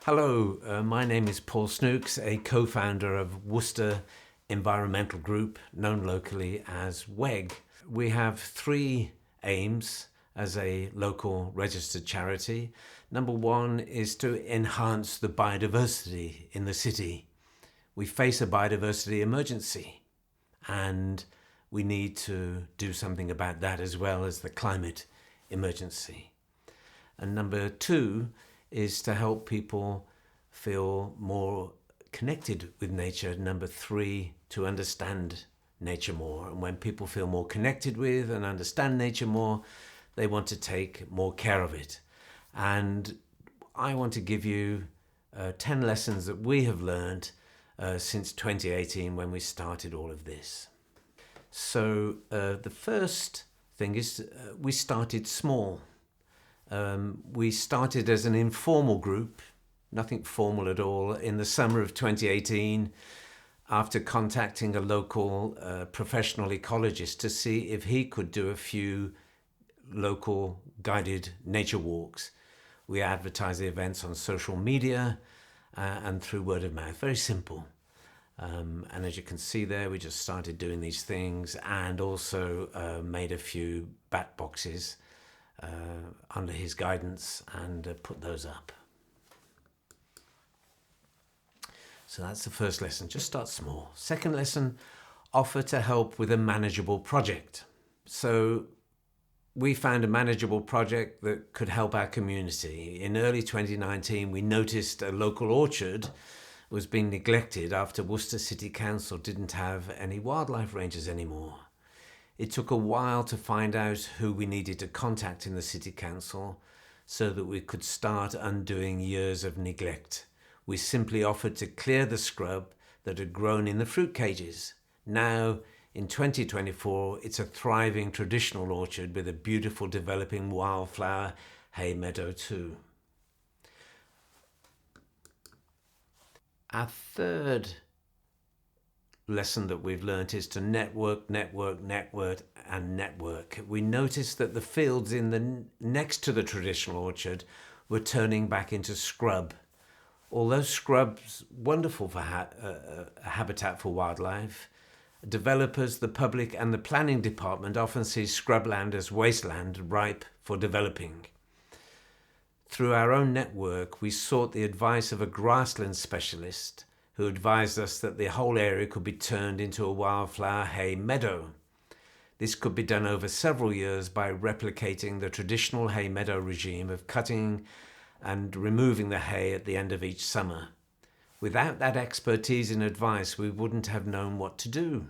Hello, my name is Paul Snooks, a co-founder of Worcester Environmental Group, known locally as WEG. We have three aims as a local registered charity. Number one is to enhance the biodiversity in the city. We face a biodiversity emergency and we need to do something about that as well as the climate emergency. And number two is to help people feel more connected with nature. Number three, to understand nature more. And when people feel more connected with and understand nature more, they want to take more care of it. And I want to give you 10 lessons that we have learned since 2018 when we started all of this. So the first thing is we started small. We started as an informal group, nothing formal at all, in the summer of 2018 after contacting a local professional ecologist to see if he could do a few local guided nature walks. We advertised the events on social media and through word of mouth. Very simple. And as you can see there, we just started doing these things and also made a few bat boxes under his guidance and put those up. So that's the first lesson, just start small. Second lesson, offer to help with a manageable project. So we found a manageable project that could help our community. In early 2019, we noticed a local orchard was being neglected after Worcester City Council didn't have any wildlife rangers anymore. It took a while to find out who we needed to contact in the City Council so that we could start undoing years of neglect. We simply offered to clear the scrub that had grown in the fruit cages. Now, in 2024, it's a thriving traditional orchard with a beautiful developing wildflower hay meadow too. Our third lesson that we've learned is to network. We noticed that the fields next to the traditional orchard were turning back into scrub. Although scrub's wonderful for habitat for wildlife, developers, the public and the planning department often see scrubland as wasteland ripe for developing. Through our own network, we sought the advice of a grassland specialist who advised us that the whole area could be turned into a wildflower hay meadow. This could be done over several years by replicating the traditional hay meadow regime of cutting and removing the hay at the end of each summer. Without that expertise and advice, we wouldn't have known what to do.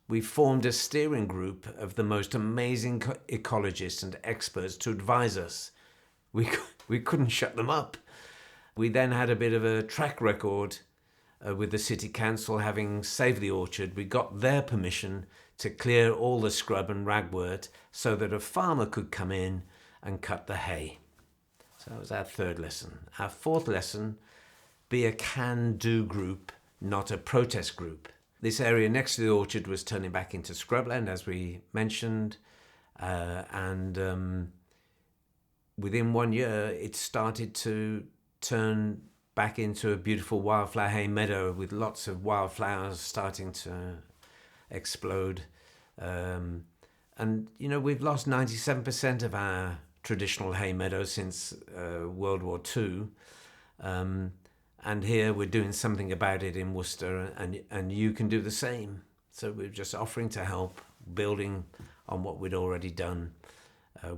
We formed a steering group of the most amazing ecologists and experts to advise us. We couldn't shut them up. We then had a bit of a track record with the City Council having saved the orchard. We got their permission to clear all the scrub and ragwort so that a farmer could come in and cut the hay. So that was our third lesson. Our fourth lesson, be a can-do group, not a protest group. This area next to the orchard was turning back into scrubland, as we mentioned, and within 1 year, it started to turn back into a beautiful wildflower hay meadow with lots of wildflowers starting to explode. And, we've lost 97% of our traditional hay meadows since World War II. And here we're doing something about it in Worcester, and you can do the same. So we're just offering to help, building on what we'd already done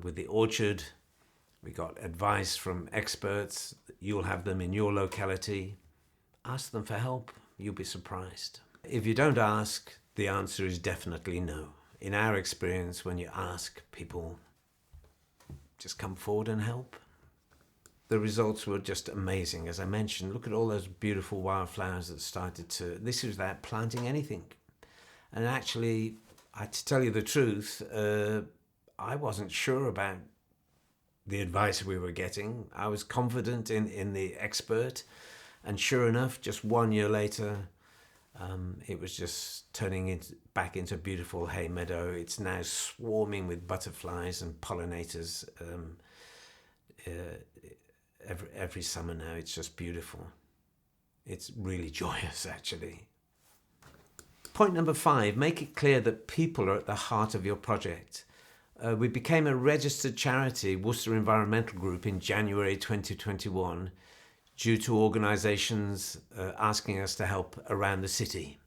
with the orchard. We got advice from experts. You'll have them in your locality. Ask them for help. You'll be surprised. If you don't ask, the answer is definitely no. In our experience, when you ask, people just come forward and help. The results were just amazing. As I mentioned, look at all those beautiful wildflowers that started to... This is without planting anything. And actually, to tell you the truth, I wasn't sure about the advice we were getting. I was confident in the expert, and sure enough, just 1 year later, it was just turning back into a beautiful hay meadow. It's now swarming with butterflies and pollinators. every summer now. It's just beautiful. It's really joyous, actually. Point number 5, make it clear that people are at the heart of your project. We became a registered charity, Worcester Environmental Group, in January 2021 due to organisations asking us to help around the city.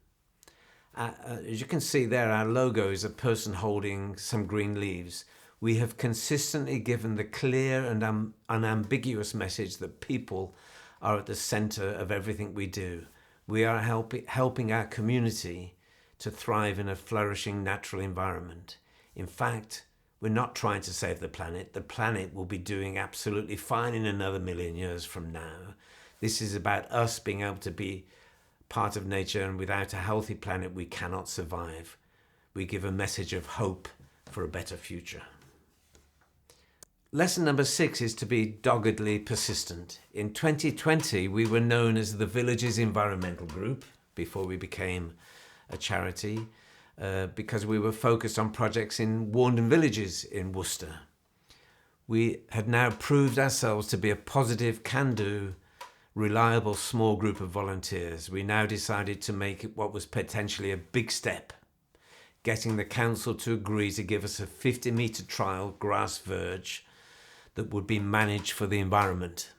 As you can see there, our logo is a person holding some green leaves. We have consistently given the clear and unambiguous message that people are at the centre of everything we do. We are helping our community to thrive in a flourishing natural environment. In fact, we're not trying to save the planet. The planet will be doing absolutely fine in another million years from now. This is about us being able to be part of nature, and without a healthy planet, we cannot survive. We give a message of hope for a better future. Lesson number 6 is to be doggedly persistent. In 2020, we were known as the Villages Environmental Group before we became a charity, because we were focused on projects in Warndon villages in Worcester. We had now proved ourselves to be a positive, can-do, reliable small group of volunteers. We now decided to make it what was potentially a big step, getting the council to agree to give us a 50-metre trial grass verge that would be managed for the environment.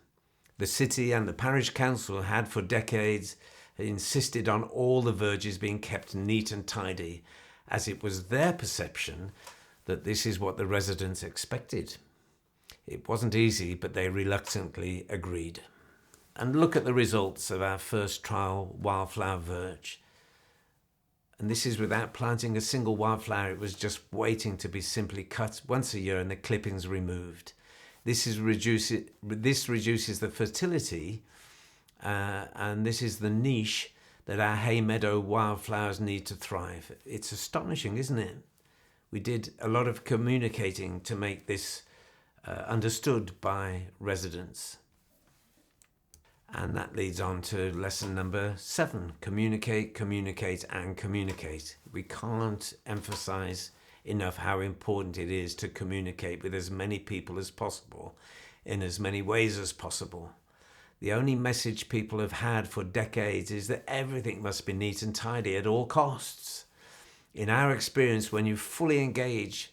The city and the parish council had for decades insisted on all the verges being kept neat and tidy, as it was their perception that this is what the residents expected. It wasn't easy, but they reluctantly agreed. And look at the results of our first trial wildflower verge. And this is without planting a single wildflower. It was just waiting to be simply cut once a year and the clippings removed. This reduces the fertility, and this is the niche that our hay meadow wildflowers need to thrive. It's astonishing, isn't it? We did a lot of communicating to make this understood by residents. And that leads on to lesson number 7, communicate, communicate, and communicate. We can't emphasize enough how important it is to communicate with as many people as possible, in as many ways as possible. The only message people have had for decades is that everything must be neat and tidy at all costs. In our experience, when you fully engage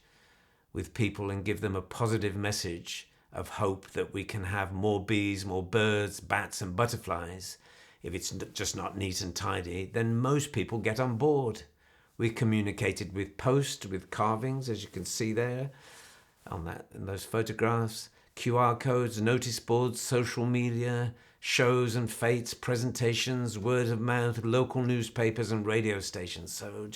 with people and give them a positive message of hope that we can have more bees, more birds, bats and butterflies, if it's just not neat and tidy, then most people get on board. We communicated with posts, with carvings, as you can see there in those photographs, QR codes, notice boards, social media, shows and fetes, presentations, word of mouth, local newspapers and radio stations. So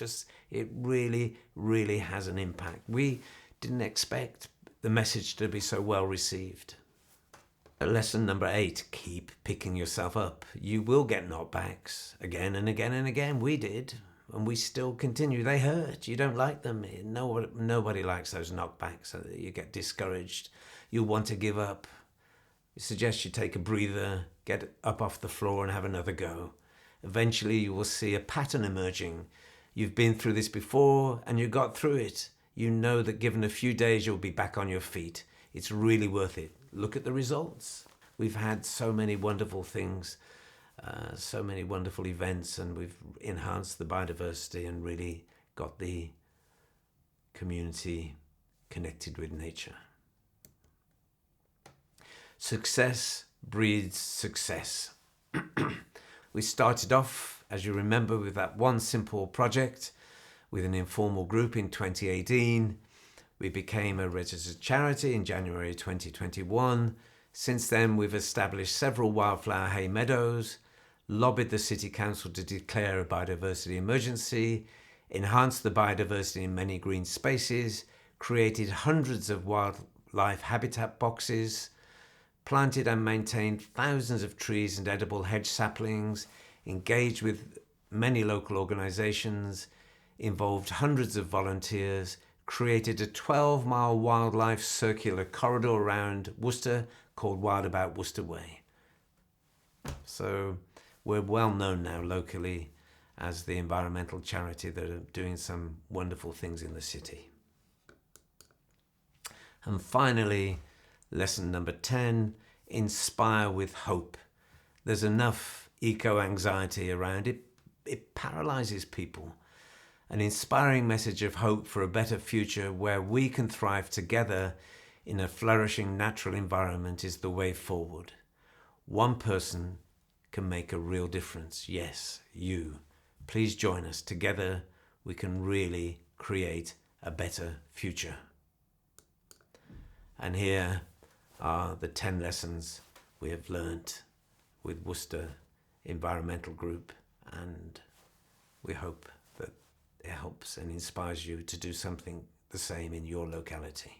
it really, really has an impact. We didn't expect the message to be so well received. Lesson number 8, keep picking yourself up. You will get knockbacks again and again and again. We did, and we still continue. They hurt. You don't like them. Nobody likes those knockbacks. So that you get discouraged. You want to give up. We suggest you take a breather, get up off the floor and have another go. Eventually you will see a pattern emerging. You've been through this before and you got through it. You know that given a few days you'll be back on your feet. It's really worth it. Look at the results. We've had so many wonderful things, so many wonderful events, and we've enhanced the biodiversity and really got the community connected with nature. Success breeds success. We started off, as you remember, with that one simple project with an informal group in 2018. We became a registered charity in January 2021. Since then, we've established several wildflower hay meadows, lobbied the City Council to declare a biodiversity emergency, enhanced the biodiversity in many green spaces, created hundreds of wildlife habitat boxes, planted and maintained thousands of trees and edible hedge saplings, engaged with many local organisations, involved hundreds of volunteers, created a 12-mile wildlife circular corridor around Worcester called Wild About Worcester Way. So we're well known now locally as the environmental charity that are doing some wonderful things in the city. And finally, lesson number 10, inspire with hope. There's enough eco-anxiety around it. It paralyzes people. An inspiring message of hope for a better future where we can thrive together in a flourishing natural environment is the way forward. One person can make a real difference. Yes, you. Please join us. Together we can really create a better future. And here are the 10 lessons we have learnt with Worcester Environmental Group, and we hope that it helps and inspires you to do something the same in your locality.